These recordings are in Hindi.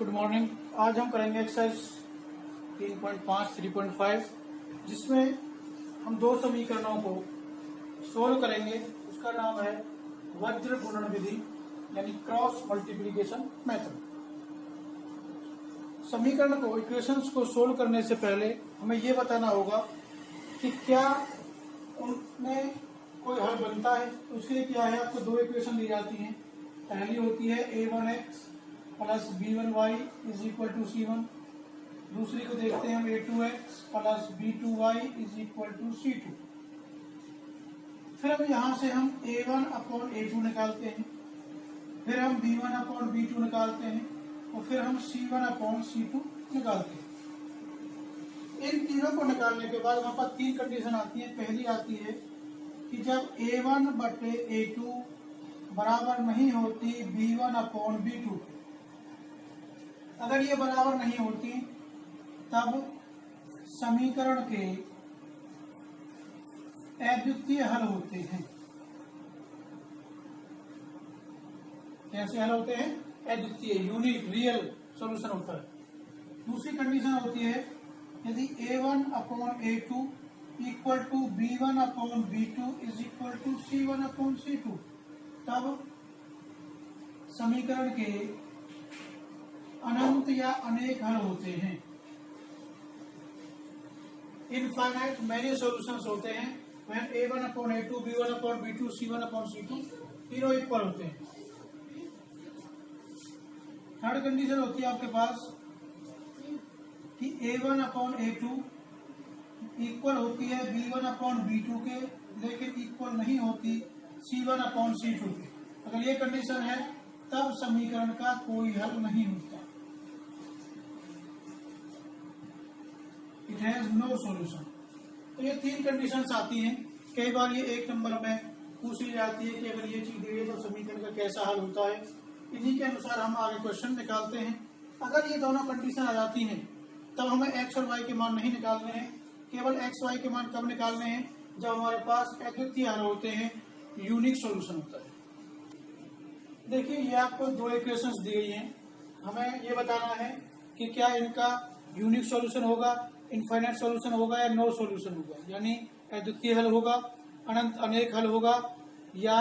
Good morning. आज हम करेंगे एक्सरसाइज 3.5 3.5 जिसमें हम दो समीकरणों को सोल्व करेंगे। उसका नाम है वज्र गुणन विधि यानी क्रॉस मल्टीप्लिकेशन मेथड। समीकरण को इक्वेशंस को सोल्व करने से पहले हमें यह बताना होगा कि क्या उनमें कोई हल बनता है। तो उसके लिए क्या है, आपको दो इक्वेशन दी जाती हैं। पहली होती है a1x plus b1y is equal to c1। दूसरी को देखते हैं हम a2x plus b2y is equal to c2। फिर हम यहां से हम a1 अपॉन a2 निकालते हैं, फिर हम b1 अपॉन b2 निकालते हैं और फिर हम c1 अपॉन c2 निकालते हैं। इन तीनों को निकालने के बाद हमारे पास तीन कंडीशन आती है। पहली आती है कि जब a1 बटे a2 बराबर नहीं होती b1 अपॉन b2 के। अगर ये बराबर नहीं होती तब समीकरण के अद्वितीय हल होते हैं। कैसे हल होते हैं? अद्वितीय, यूनिक, रियल सॉल्यूशन होता है। दूसरी कंडीशन होती है यदि a1 upon a2 equal to b1 upon b2 is equal to c1 upon c2, तब समीकरण के अनंत या अनेक हल होते हैं। इनफाइनाइट मैनी सॉल्यूशंस होते हैं when a1 upon a2 b1 upon b2 c1 upon c2 तीनों इक्वल होते हैं। थर्ड कंडीशन होती है आपके पास कि a1 अपॉन a2 इक्वल होती है b1 अपॉन b2 के, लेकिन इक्वल नहीं होती c1 अपॉन c2 के। अगर ये कंडीशन है तब समीकरण का कोई हल नहीं होता। It has no solution. तो ये तीन कंडीशंस आती हैं। कई बार ये एक नंबर में पूछ ली जाती है कि अगर ये चीज दी है तो समीकरण का कैसा हल होता है। इन्हीं के अनुसार हम आगे क्वेश्चन निकालते हैं। अगर ये दोनों कंडीशन आ जाती हैं तब हमें एक्स और वाई के मान नहीं निकालने हैं। केवल एक्स वाई के मान कब निकालने हैं? जब हमारे पास अद्वितीय हल होते हैं, यूनिक सॉल्यूशन होता है। देखिए, ये आपको दो इक्वेशंस दी गई हैं। हमें ये बताना है कि क्या इनका यूनिक सॉल्यूशन होगा, इनफाइनाइट सॉल्यूशन होगा या नो सॉल्यूशन होगा, यानी अद्वितीय हल होगा, अनंत अनेक हल होगा या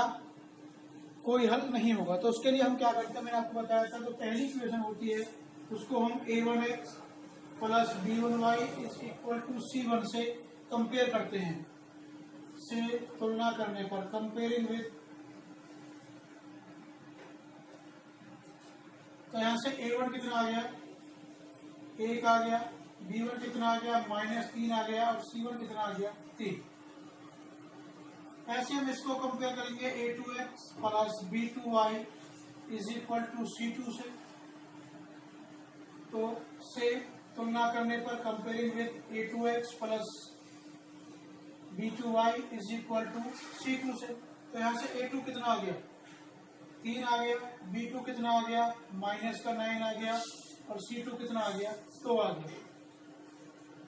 कोई हल नहीं होगा। तो उसके लिए हम क्या करते हैं, मैंने आपको बताया था। तो पहली इक्वेशन होती है उसको हम a1x plus b1y is equal to c1 से कंपेयर करते हैं, से तुलना करने पर, कंपेयरिंग विद। तो यहां से a1 कितना आ गया? 1 आ गया। b1 कितना आ गया? -3 आ गया। और c1 कितना आ गया? 3। ऐसे हम इसको कंपेयर करेंगे a2x plus b2y is equal to c2 से। तो से तुलना करने पर, comparing with a2x plus b2y is equal to c2 से। तो यहां से a2 कितना आ गया? 3 आ गया। b2 कितना आ गया? -9 आ गया। और c2 कितना आ गया? 2 आ गया।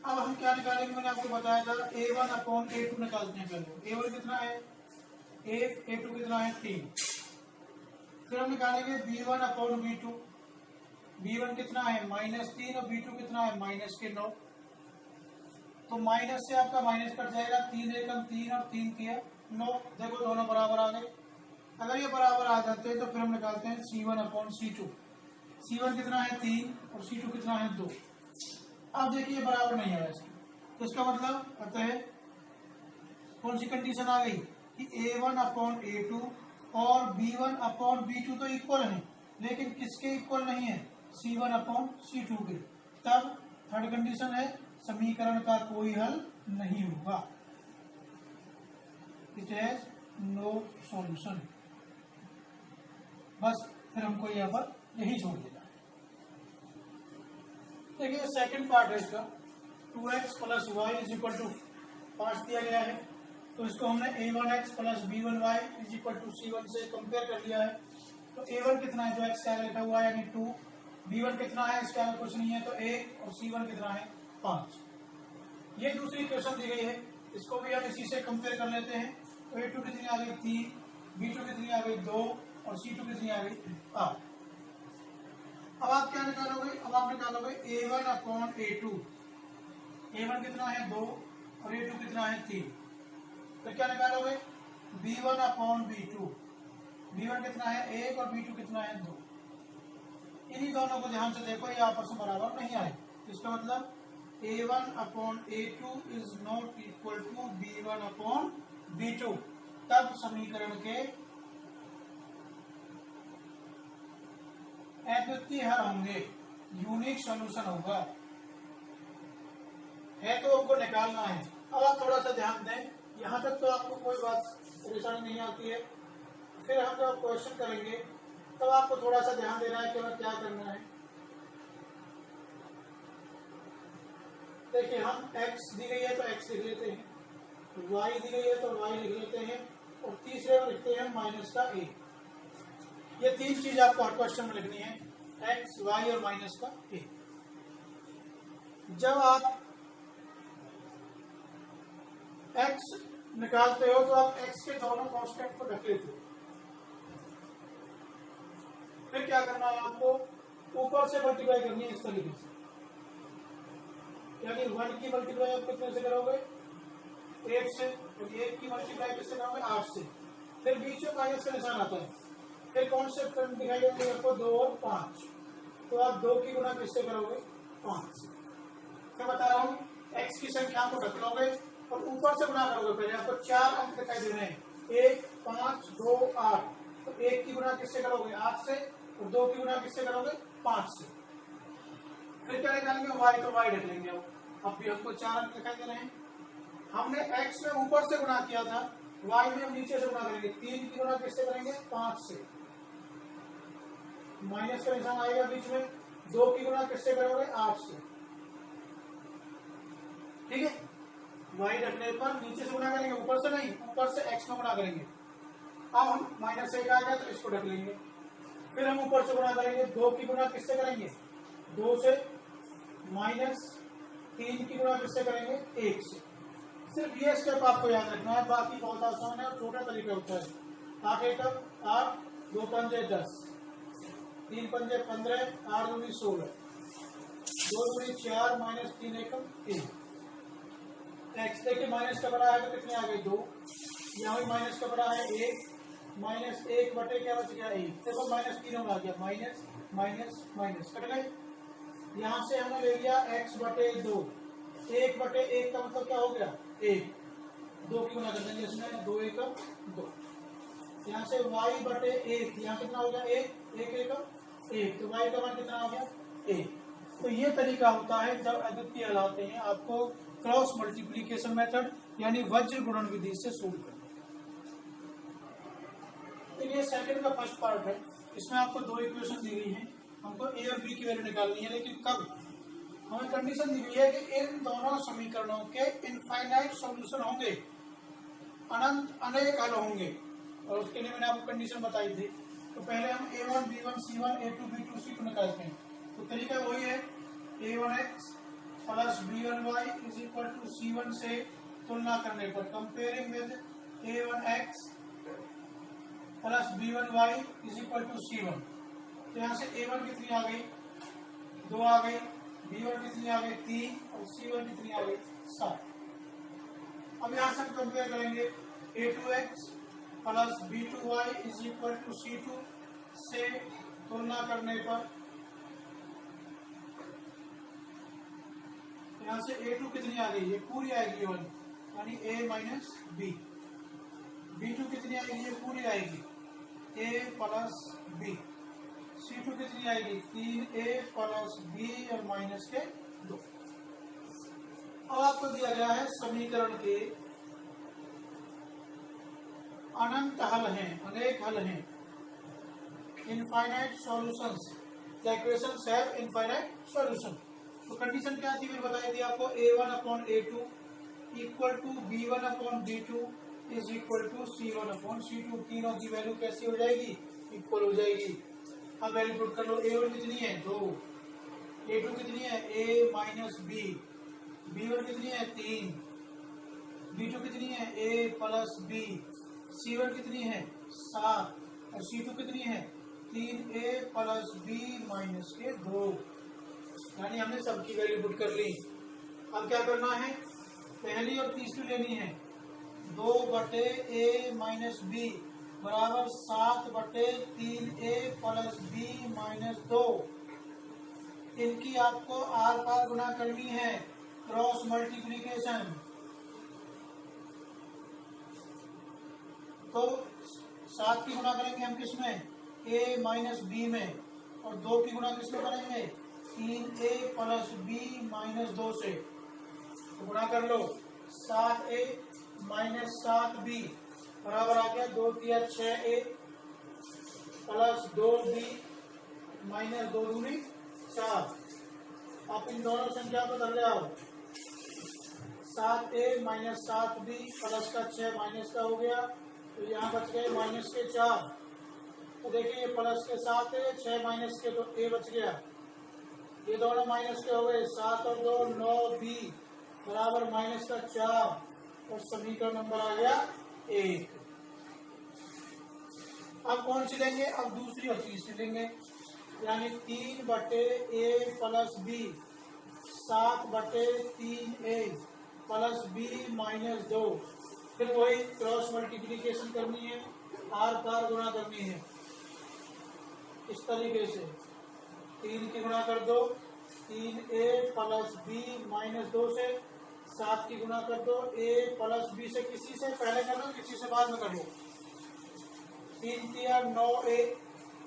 अब हम क्या निकालेंगे? मैंने आपको बताया था a1 अपॉन a2 निकालते हैं। पहले a1 कितना है? 1, a2 कितना है? 3। फिर हम निकालेंगे b1 अपॉन b2। b1 कितना है? -3 और b2 कितना है? -9। तो माइनस से आपका माइनस कट जाएगा। 3 एकम 3 और 3 किया 9। देखो दोनों बराबर आ गए। अगर ये बराबर आ जाते हैं तो फिर हम निकालते हैं c1 अपॉन c2। c1 कितना है? 3 और c2 कितना है? 2। अब देखिए बराबर नहीं आया इसमें, तो इसका मतलब अतः कौन सी कंडीशन आ गई कि a1 अपॉन a2 और b1 अपॉन b2 तो इक्वल हैं, लेकिन किसके इक्वल नहीं है? c1 अपॉन c2 के। तब थर्ड कंडीशन है समीकरण का कोई हल नहीं होगा। It has no solution. बस फिर हमको यहाँ पर यही छोड़ देना। देखिए सेकंड पार्ट है इसका, 2x plus y is equal to 5 दिया गया है। तो इसको हमने a1x plus b1y is equal to c1 से कंपेयर कर लिया है। तो a1 कितना है? जो x का लिखा हुआ है यानी 2। b1 कितना है? इसका कुछ नहीं है तो 1। और c1 कितना है? 5। ये दूसरी इक्वेशन दी गई है, इसको भी हम इसी से कंपेयर कर लेते हैं। तो a2 कितनी आ गई? 3, b2 कितनी आ गई? 2 और c2 कितनी आ गई? 8। अब आप क्या निकालोगे? अब आप निकालोगे A1 अपॉन A2। A1 कितना है 2 और A2 कितना है 3। तो क्या निकालोगे B1 अपॉन B2। B1 कितना है 1 और B2 कितना है 2। इन्हीं दोनों को ध्यान से देखो, ये आपस में बराबर नहीं आए। इसका मतलब A1 upon A2 is not equal to B1 upon B2। तब समीकरण के अद्वितीय हल होंगे, यूनिक सॉल्यूशन होगा। है तो हमको निकालना है। अब आप थोड़ा सा ध्यान दें, यहाँ तक तो आपको कोई बात परेशानी नहीं आती है। फिर हम जब क्वेश्चन करेंगे तब आपको थोड़ा सा ध्यान देना है कि हमें क्या करना है। देखिए हम x दी गई है तो x लिख लेते हैं, y दी गई है तो y लिख लेते हैं, और तीसरे में लिखते हैं माइनस का a। ये तीन चीज आपको हर क्वेश्चन में लिखनी है, x, y और माइनस का a। जब आप x निकालते हो तो आप x के दोनों कांस्टेंट को रख लेते हो। फिर क्या करना है, आपको ऊपर से मल्टीप्लाई करनी है इस तरीके से, यानी 1 की मल्टीप्लाई आप कितने से करोगे 8 से, और 1 की मल्टीप्लाई किससे करोगे 8 से। फिर बीच में माइनस का निशान आता है। फिर कौन से टर्म दिखाई देंगे आपको 2 और 5। तो आप 2 की गुणा किससे करोगे 5 से। मैं बता रहा हूँ x की संख्या को रख लोगे और ऊपर से गुणा करोगे। पहले आपको 4 अंक दिखाई दे रहे हैं, 1, 5, 2, 8। तो 1 की गुणा किससे करोगे 8 से, और 2 की गुणा किससे करोगे 5 से। फिर क्या निकालेंगे y, तो y रख लेंगे। अब भी हमको 4 अंक दिखाई दे रहे हैं। हमने x में ऊपर से गुणा किया था, y में हम नीचे से गुणा करेंगे। 3 की गुणा किससे करेंगे 5 से, माइनस का निशान आएगा बीच में। 2 की गुणा किससे करोगे 8 से, ठीक है। y रखने पर नीचे से गुणा करेंगे, ऊपर से नहीं, ऊपर से x में गुणा करेंगे। अब हम माइनस 1 आ गया तो इसको रख लेंगे। फिर हम ऊपर से गुणा करेंगे, 2 की गुणा किससे करेंगे 2 से, माइनस 3 की गुणा किससे करेंगे 1 से। सिर्फ ये स्टेप आपको याद रखना है, बाकी बहुत आसान है और छोटा तरीका होता है। 8 एकम 8, 2 पंजे 10, 3 पंजे 15, 8 दूनी 16, 2 दूनी 4, माइनस 3 एकम 1। एक्स देखिए माइनस का बड़ा है तो कितने आ गए 2, यहाँ भी माइनस का बड़ा है 1, माइनस 1 बटे क्या बच गया 1। देखो माइनस 3 आ गया, माइनस माइनस माइनस कट गए। यहाँ से हमने ले लिया x बटे 2, 1 बटे 1 का मतलब क्या हो गया 1, 2 की गुणा कर देंगे इसमें, 2 एकम 2। यहाँ से y बटे 1, यहाँ कितना हो गया 1, 1 एकम 1, तो y का मान कितना हो गया 1। तो ये तरीका होता है जब अद्वितीय हल आते हैं, आपको क्रॉस मल्टीप्लीकेशन मेथड यानी वज्र गुणन विधि से सोल्व करना। तो ये सेकंड का फर्स्ट पार्ट है। इसमें आपको 2 इक्वेशन दी गई हैं, हमको a और b की वैल्यू निकालनी है। लेकिन कब हमें कंडीशन दी गई है कि इन दोनों समीकरणों के इनफाइनाइट सॉल्यूशन होंगे, अनंत अनेक हल होंगे। और उसके लिए मैंने आपको कंडीशन बताई थी। तो पहले हम a1, b1, c1, a2, b2, c2 निकालते हैं। तो तरीका वही है, a1x plus b1y is equal to c1 से तुलना करने पर, comparing with a1x plus b1y is equal to c1। तो यहाँ से a1 कितनी आ गई 2 आ गई, b1 कितनी आ गई 3, और c1 कितनी आ गई 7। अब यहाँ से हम कंपेयर करेंगे a2x plus b2y is equal to c2 से तुलना करने पर, यहाँ से a2 कितनी आ गई, ये पूरी आएगी वाली, यानी a माइनस b। b2 कितनी आएगी, ये पूरी आएगी a प्लस b। c2 कितनी आएगी 3a प्लस b और माइनस के 2। अब आपको दिया गया है समीकरण के अनंत हल हैं, अनेक हल हैं, infinite solutions. The equations have infinite solution. तो कंडीशन क्या थी मैंने बताई थी आपको, a1 upon a2 equal to b1 upon b2 is equal to c1 upon c2। तीनों की वैल्यू कैसी हो जाएगी, इक्वल हो जाएगी। अब वैल्यू पुट कर लो, a1 कितनी है 2, a2 कितनी है a माइनस b, b1 कितनी है 3, b2 कितनी है a प्लस b, c1 कितनी है 7, और c2 कितनी है 3a प्लस b माइनस के 2। यानी हमने सबकी वैल्यू पुट कर ली। अब क्या करना है, पहली और तीसरी लेनी है। 2/a माइनस बी बराबर 7/3a प्लस b माइनस 2। इनकी आपको आर पार गुना करनी है, क्रॉस मल्टीप्लीकेशन। तो 7 की गुना करेंगे हम किसमें, a माइनस बी में, और 2 की गुना किसमें करेंगे, 3a प्लस b माइनस 2 से। तो गुणा कर लो, 7a माइनस 7b बराबर आ गया 2 तिया 6a प्लस 2b माइनस 2 दूनी 4। आप इन दोनों संख्या को कर ले आओ, 7a माइनस 7b प्लस का 6 माइनस का हो गया, तो यहाँ बच गए माइनस के 4। तो देखिए ये प्लस के 7 है, 6 माइनस के, तो a बच गया। ये दोनों माइनस के हो गए, 7 और 2 9b बराबर माइनस का 4, और समीकरण नंबर आ गया 1। अब कौन सी लेंगे, अब दूसरी और तीसरी लेंगे, यानी 3/a plus b 7/3a plus b minus 2। फिर वही क्रॉस मल्टीप्लीकेशन करनी है, आर पार गुणा करनी है। इस तरीके से 3 की गुणा कर दो 3a प्लस b माइनस 2 से, 7 की गुणा कर दो a प्लस b से। किसी से पहले कर लो, किसी से बाद में कर लो। 3 तिया 9a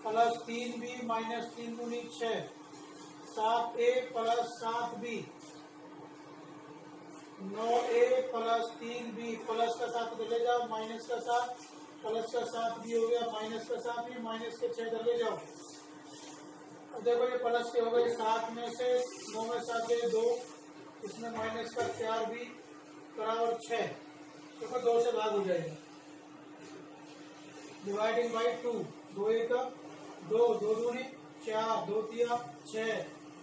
प्लस 3b माइनस 3 दूनी 6, 7a plus 7b, 9a plus 3b plus का 7 इधर ले जाओ, माइनस का 7 प्लस का 7b हो गया, माइनस का 7b माइनस के 6 इधर ले जाओ। अब देखो ये प्लस के हो गए, 7 में से 9 में 7 गए 2, इसमें माइनस का 4b बराबर 6। देखो 2 से भाग हो जाएगा, डिवाइडिंग बाई 2, 2 1 2, 2 दूनी 4, 2 तिया 6,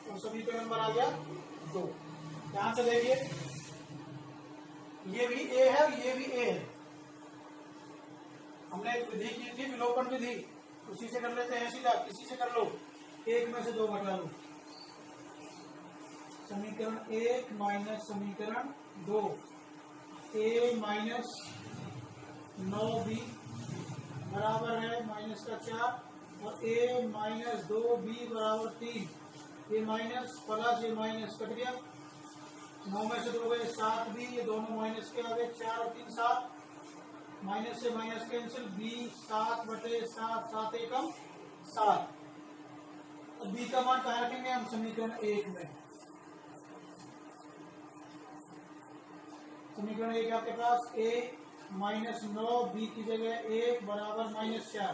और समीकरण नंबर आ गया 2। ध्यान से देखिए, ये भी a है और ये भी a है। हमने एक विधि की थी, विलोपन विधि, उसी से कर लेते हैं सीधा, किसी से कर लो, 1 में से 2 घटा लो। समीकरण 1 माइनस समीकरण 2, a माइनस 9b बराबर है माइनस का 4, और a माइनस 2b बराबर 3। ये माइनस प्लस ये माइनस कट गया, 9 में से 2 गए 7b, ये दोनों माइनस के आ गए, 4 और 3 7, माइनस से माइनस कैंसिल, b 7/7, 7 एकम 7। b का मान कहाँ रखेंगे हम, समीकरण 1 में। समीकरण 1 आपके पास a माइनस 9 b की जगह 1 बराबर minus 4,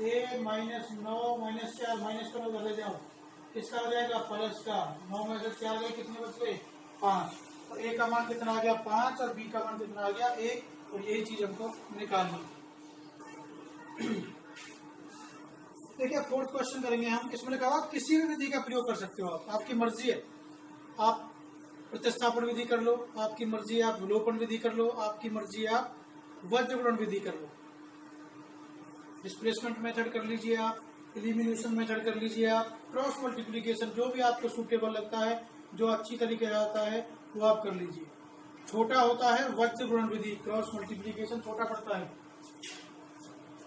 a minus 9 minus 4 minus करो उधर ले जाओ, किसका हो जाएगा, प्लस का। 9 में से 4 गए, कितने बच गए, 5। तो a का मान कितना आ गया 5, और b का मान कितना आ गया 1, और यही चीज हमको निकालनी। देखिए 4th क्वेश्चन करेंगे हम। इसमें लिखा हुआ किसी भी विधि का प्रयोग कर सकते हो आप, आपकी मर्जी है। आप प्रतिस्थापन विधि कर लो, आपकी मर्जी है, आप विलोपन विधि कर लो, आपकी मर्जी है, आप वज्रगुणन विधि कर लो, डिस्प्लेसमेंट मेथड कर लीजिए आप, एलिमिनेशन मेथड कर लीजिए आप, क्रॉस मल्टीप्लीकेशन, जो भी आपको सूटेबल लगता है, जो अच्छी तरीके से आता है वो आप कर लीजिए। छोटा होता है वज्रगुणन विधि, क्रॉस मल्टीप्लीकेशन छोटा पड़ता है।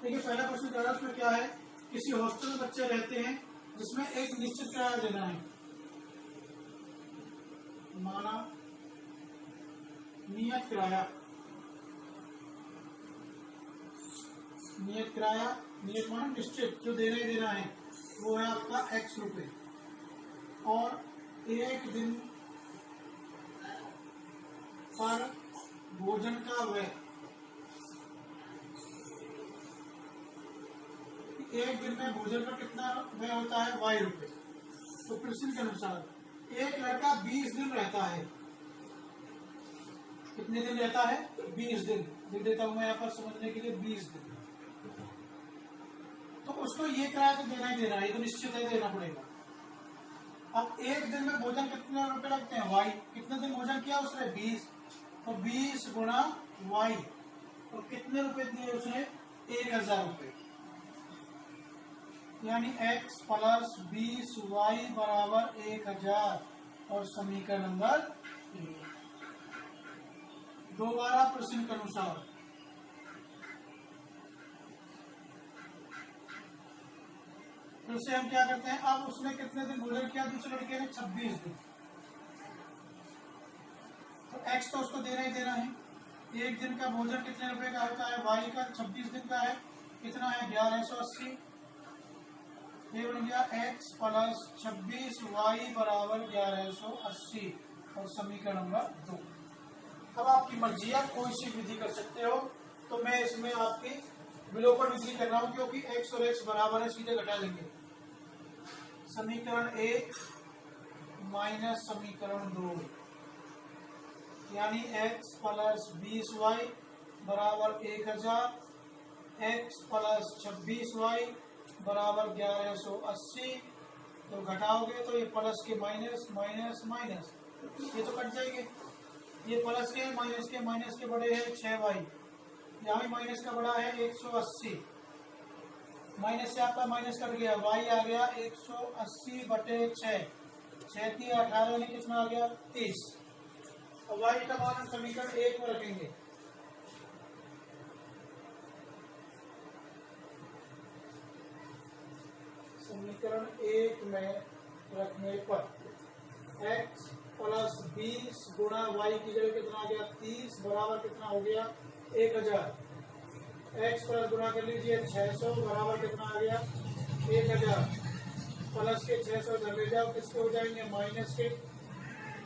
देखिए पहला क्वेश्चन कह रहा है, उसमें क्या है, किसी हॉस्टल में बच्चे रहते हैं जिसमें एक निश्चित किराया देना है, माना नियत किराया, नियत किराया, नियत माना निश्चित, जो देना ही देना है, वो है आपका x रुपए, और एक दिन पर भोजन का व्यय, एक दिन में भोजन का कितना व्यय होता है, y रुपए। तो प्रश्न के अनुसार एक लड़का 20 दिन रहता है, कितने दिन रहता है, 20 दिन। लिख देता हूं मैं यहाँ पर समझने के लिए 20 दिन। तो उसको ये किराया तो देना ही देना है, ये तो निश्चित है देना पड़ेगा। अब एक दिन में भोजन कितने रुपए लगते हैं, y। कितने दिन भोजन किया उसने, 20, तो 20 गुणा y, और कितने रुपए दिए उसने, 1000 रुपए। यानी x प्लस 20y बराबर 1000 और समीकरण नंबर 1। दोबारा प्रश्न के अनुसार फिर से हम क्या करते हैं, अब उसने कितने दिन भोजन किया, दूसरे लड़के ने 26 दिन। तो x तो उसको देना ही देना है। एक दिन का भोजन कितने रुपए का होता है, y का 26 दिन का है, कितना है 1180। ये बन गया x प्लस 26y बराबर 1180 और समीकरण नंबर 2। अब आपकी मर्जी, आप कोई सी विधि कर सकते हो। तो मैं इसमें आपकी विलोपन विधि कर रहा हूं, क्योंकि x और x बराबर है, सीधे घटा लेंगे। समीकरण 1 माइनस समीकरण 2, यानी x प्लस 20y बराबर 1000, x प्लस 26y बराबर 1180। तो घटाओगे तो ये प्लस के माइनस माइनस माइनस, ये तो कट जाएंगे। ये प्लस के माइनस के बड़े हैं 6y, यहाँ भी माइनस का बड़ा है 180। माइनस से आपका माइनस कट गया, y आ गया 180 बटे 6, 6 3 18 यानी कितना आ गया 30। और y का मान समीकरण 1 में रखेंगे। समीकरण 1 में रखने पर x प्लस 20 गुणा y की जगह कितना आ गया 30 बराबर कितना हो गया 1000। x प्लस गुणा कर लीजिए 600 बराबर कितना आ गया 1000। प्लस के 600 इधर ले जाओ, किसके हो जाएंगे माइनस के।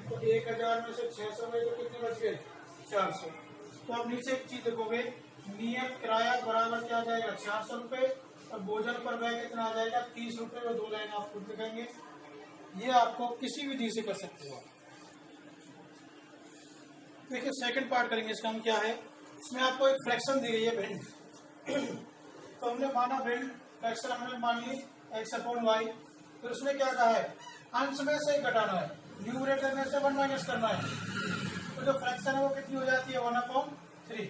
तो 1000 में से 600 में तो कितने बच गए 400। तो अब नीचे एक चीज देखोगे, नियत किराया बराबर क्या आ जाएगा 400 रुपए, और भोजन पर व्यय कितना आ जाएगा 30 रुपए। और 2 लाइन आप खुद लिखेंगे। ये आपको किसी विधि से कर सकते हो। देखिए सेकंड पार्ट करेंगे। इसका हम क्या है, इसमें आपको एक फ्रैक्शन दी गई है भिन्न। तो हमने माना भिन्न फ्रैक्शन हमने मान ली x अपॉन वाई। फिर उसने क्या कहा है, अंश में से घटाना है, न्यूमरेटर में से 1 माइनस करना है। तो जो फ्रैक्शन है वो कितनी हो जाती है 1/3।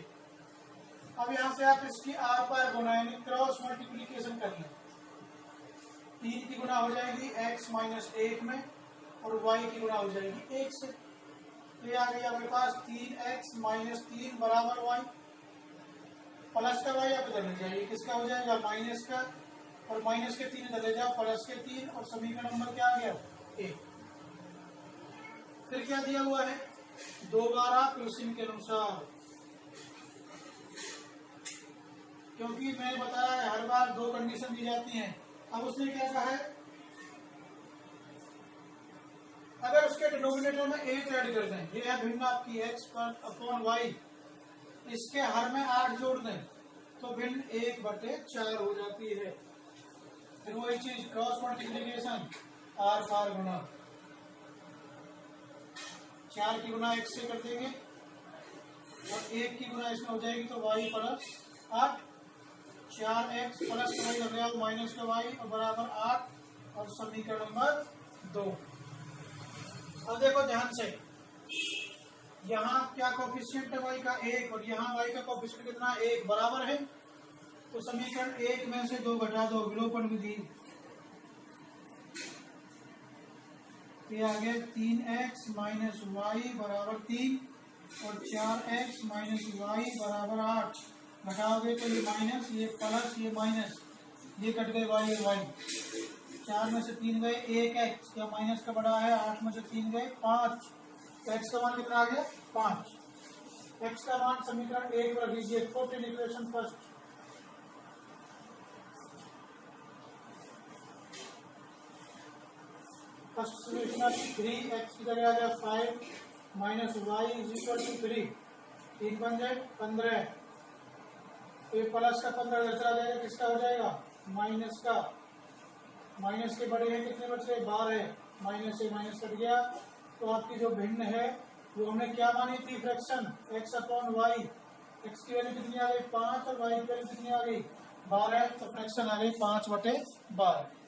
अब यहाँ से आप इसकी आर पार गुना यानी क्रॉस मल्टीप्लीकेशन कर लें। 3 की गुना हो जाएगी x माइनस 1 में, और y की गुना हो जाएगी 1 से। ये आ गई आपके पास 3x माइनस 3 बराबर y। प्लस का y आप इधर ले जाइए, किसका हो जाएगा माइनस का, और माइनस के 3 इधर ले जाओ, प्लस के 3, और समीकरण नंबर क्या आ गया 1। फिर क्या दिया हुआ है, दोबारा प्रश्न के अनुसार। क्योंकि मैंने बताया है हर बार 2 कंडीशन दी जाती हैं। अब उसने क्या कहा है, अगर उसके डिनोमिनेटर में 1 ऐड कर दें, ये है भिन्न आपकी x पर अपॉन y, इसके हर में 8 जोड़ दें तो भिन्न 1/4 हो जाती है। फिर वही चीज क्रॉस मल्टीप्लीकेशन r पार गुना 4 की गुना x से कर देंगे, और 1 की गुना इसमें हो जाएगी तो y प्लस 8। 4x प्लस का y माइनस का y और बराबर 8 और समीकरण नंबर 2। अब देखो ध्यान से, यहाँ क्या कोफिशिएंट है y का 1, और यहाँ y का कोफिशिएंट कितना 1 बराबर है। तो समीकरण 1 में से 2 घटा दो, विलोपन विधि। ये आ गया 3x माइनस वाई बराबर 3, और 4x माइनस वाई बराबर 8। घटाओगे तो ये माइनस, ये प्लस, ये माइनस, ये कट गए y और y। 4 में से 3 गए 1x, क्या माइनस का बड़ा है, 8 में से 3 गए 5। तो x का मान कितना आ गया 5। x का मान समीकरण 1 में रख दीजिए। Fourth equation first, first solution 3x की जगह आ गया 5 minus y is equal to 3। 3 बन जाए 15। तो ये प्लस का 15 इधर चला जाएगा, किसका हो जाएगा माइनस का। माइनस के बड़े हैं कितने बच गए 12। माइनस से माइनस कट गया। तो आपकी जो भिन्न है वो हमने क्या मानी थी fraction x upon y. x की वैल्यू कितनी आ गई 5, और y की वैल्यू कितनी आ गई 12। तो फ्रैक्शन आ गई 5/12।